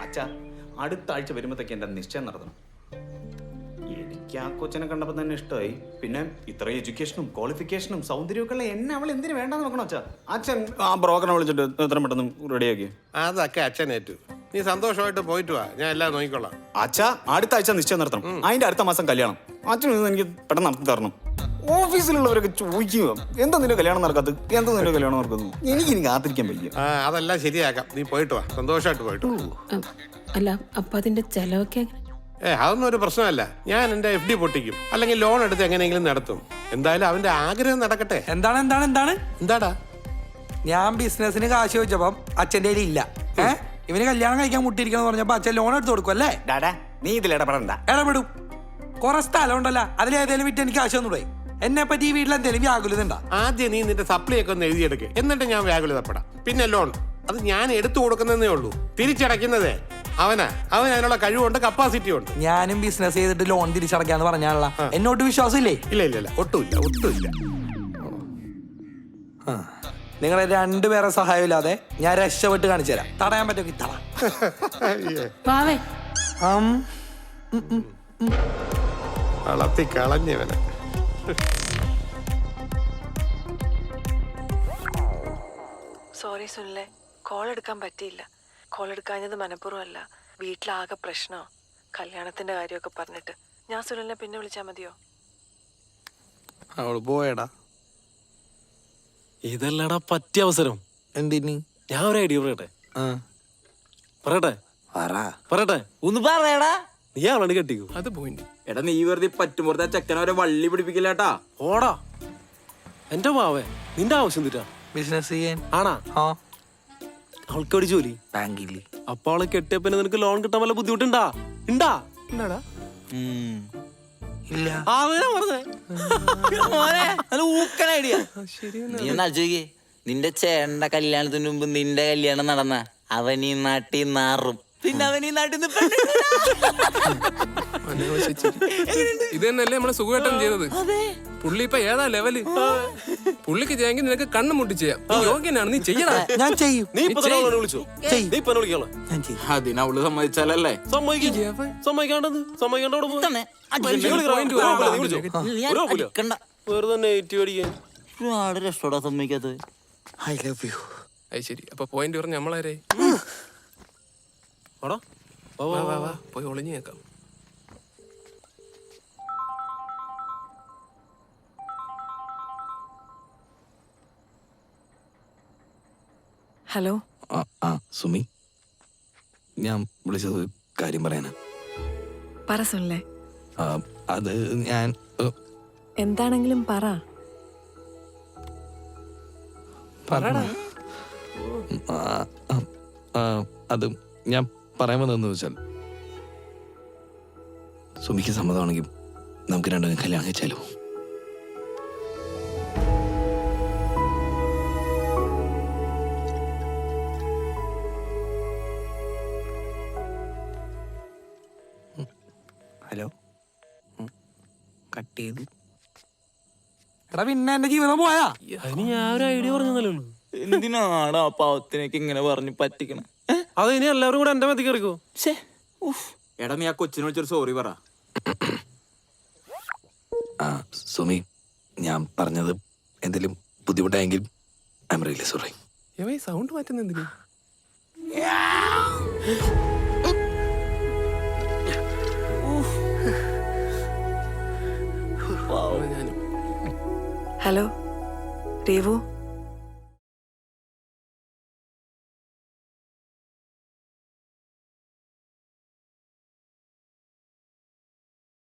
അച്ഛാ അടുത്ത ആഴ്ച വരുമ്പോഴത്തേക്ക് എൻ്റെ നിശ്ചയം നടത്തണം. എനിക്ക് ആ കൊച്ചിനെ കണ്ടപ്പോൾ തന്നെ ഇഷ്ടമായി. പിന്നെ ഇത്രയും എഡ്യൂക്കേഷനും ക്വാളിഫിക്കേഷനും സൗന്ദര്യമൊക്കെ ഉള്ള എന്നെ അവൾ എന്തിനു വേണ്ടെന്ന് നോക്കണം അച്ഛാ. അച്ഛൻ ആ ബ്രോക്കറിനെ വിളിച്ചിട്ട് എത്ര പെട്ടെന്ന് റെഡിയാക്കി. അതൊക്കെ അച്ഛനേറ്റു. നീ സന്തോഷമായിട്ട് പോയിട്ട് വാ, ഞാൻ എല്ലാം നോക്കിക്കൊള്ളാം. അച്ഛാ അടുത്ത ആഴ്ച നിശ്ചയം നടത്തണം. അതിന്റെ അടുത്ത മാസം കല്യാണം. അച്ഛൻ എനിക്ക് പെട്ടെന്ന് നടത്തി തരണം. ഓഫീസിലുള്ളവരൊക്കെ ചോദിക്കുക എന്താ നിന്റെ കല്യാണം നടക്കാത്തത്, എന്താ നിന്റെ കല്യാണം നടക്കുന്നത്. എനിക്ക് കാത്തിരിക്കാൻ പറ്റില്ല. അതെല്ലാം ശരിയാക്കാം, നീ പോയിട്ട് വാ, സന്തോഷമായിട്ട് പോയിട്ട്. അല്ല അപ്പൊ അതിന്റെ ചെലവൊക്കെ അതൊന്നും ഒരു പ്രശ്നമല്ല. ഞാൻ എന്റെ FD പൊട്ടിക്കും, അല്ലെങ്കിൽ ലോൺ എടുത്ത് എങ്ങനെയെങ്കിലും നടത്തും. എന്തായാലും അവന്റെ ആഗ്രഹം നടക്കട്ടെ. എന്താടാ ഞാൻ ബിസിനസിന് കാശ് ചോദിച്ചപ്പം അച്ഛൻ്റെ കയ്യിൽ ഇല്ല. ഇവന് കല്യാണം കഴിക്കാൻ മുട്ടിയിരിക്കണം പറഞ്ഞപ്പോ അച്ഛൻ ലോൺ എടുത്ത് കൊടുക്കും അല്ലേ? ഡാഡാ നീ ഇതിൽ ഇടപെടണ്ട. ഇടപെടും. കുറെ സ്ഥലം ഉണ്ടല്ലോ, അതിലേതെങ്കിലും വിറ്റ് എനിക്ക് കാശ് ഒന്നുകൂടെ. എന്നെ പറ്റി ഈ വീട്ടിൽ എന്തെങ്കിലും വ്യാകുലത ഉണ്ടാ? ആദ്യം നീ നിന്റെ സപ്ലൈ ഒക്കെ ഒന്ന് എഴുതിയെടുക്കുക, എന്നിട്ട് ഞാൻ വ്യാകുലതപ്പെടാം. പിന്നെ ലോൺ അത് ഞാൻ എടുത്തു കൊടുക്കുന്നതേ ഉള്ളൂ, തിരിച്ചടയ്ക്കുന്നതേ അവൻ അതിനുള്ള കഴിവുണ്ട്, കപ്പാസിറ്റി ഉണ്ട്. ഞാനും ബിസിനസ് ചെയ്തിട്ട് ലോൺ തിരിച്ചടക്കാന്ന് പറഞ്ഞാണല്ലോ. എന്നോട്ട് വിശ്വാസം ഇല്ലേ? ഇല്ല ഒട്ടുമില്ല. നിങ്ങളെ രണ്ടുപേരെ സഹായം ഇല്ലാതെ ഞാൻ രക്ഷപ്പെട്ട് കാണിച്ചു തരാം. തടയാൻ പറ്റുമെങ്കിൽ വളർത്തി കളഞ്ഞവനെ. സോറി സുനിലെ, കോൾ എടുക്കാൻ പറ്റിയില്ല. കോൾ എടുക്കാഞ്ഞത് മനഃപൂർവ്വമല്ല, വീട്ടിലാകെ പ്രശ്നമോ കല്യാണത്തിന്റെ കാര്യമൊക്കെ പറഞ്ഞിട്ട്. ഞാൻ സുനിലിനെ പിന്നെ വിളിച്ചാൽ മതിയോ? അവള് പോയടാ. ഇതല്ലടാ പറ്റിയ അവസരം. എന്തിന്? ഞാൻ ഒരു ഐഡിയ പറയട്ടെ. ഒന്ന് പറയടാ. നീ അവളാണ് കെട്ടിക്കോ. അത് പോയിന്റ്. എടാ നീ വെറുതെ പറ്റുമ്പോഴത്തെ ചെക്കനവരെ വള്ളി പിടിപ്പിക്കില്ലാട്ടാ. ഓടാ എന്റെ മാവേ, നിന്റെ ആവശ്യം തീറ്റാ ബിസിനസ് ചെയ്യാൻ ആണാ? അവൾക്ക് എവിടെ ജോലി? ബാങ്കിൽ. അപ്പൊ അവളെ കെട്ടിയ പിന്നെ നിനക്ക് ലോൺ കിട്ടാൻ വല്ല ബുദ്ധിമുട്ടുണ്ടാ? ഇല്ല. നീ ഒന്ന് നിന്റെ ചേട്ടന്റെ കല്യാണത്തിന് മുമ്പ് നിന്റെ കല്യാണം നടന്ന അവൻ ഈ നാട്ടിൽ നാറും, പിന്നെ അവൻ ഈ നാട്ടിൽ ഇത് തന്നെയല്ലേ നമ്മളെ സുഖമായിട്ടും ചെയ്തത്. പുള്ളി ഇപ്പൊ ഏതാ ലെവല്. പുള്ളിക്ക് ചെയ്യാമെങ്കിൽ നിനക്ക് കണ്ണു മുട്ടി ചെയ്യാം. യോഗ്യനാണ്, നീ ചെയ്യണം. ഞാൻ ചെയ്യും. അതിനവള് സമ്മതിച്ചാലല്ലേ? സമ്മതിക്കാത്തത്. I love you. അത് ശരി, അപ്പൊ പോയിന്റ് പറഞ്ഞ നമ്മളാരേ? പോയി ഒളിഞ്ഞു കേൾക്കാം. ഹലോ. സുമി, ഞാൻ വിളിച്ചത് കാര്യം പറയാനാ. പറ സുനിലെ. അത് ഞാൻ എന്താണെങ്കിലും പറ. അത് ഞാൻ പറയാൻ വന്നതെന്ന് വെച്ചാൽ, സുമിക്ക് സമ്മതമാണെങ്കിൽ നമുക്ക് രണ്ടും കല്യാണം കഴിച്ചാലോ? ഹലോ, കട്ട് ചെയ്തു. എടാ പിന്നെ എന്റെ ജീവിതം പോയാ? അതിന് ഞാൻ ഒരു ഐഡിയ പറഞ്ഞതല്ലേ ഉള്ളൂ. എന്തിനാണ് ആ പാവത്തിനൊക്കെ ഇങ്ങനെ പറഞ്ഞ് പറ്റിക്കണം? അത് ഇനി എല്ലാവരും കൂടെ എന്റെ മതിക്ക് ഇറക്കോ? എടാ നീ ആ കൊച്ചിനെ വിളിച്ചൊരു സോറി പറ. സുമി, ഞാൻ പറഞ്ഞത് എന്തെങ്കിലും ബുദ്ധിമുട്ടായെങ്കിൽ I'm really sorry. Sound മാറ്റുന്ന എന്തിനാ? ഹലോ രേവു.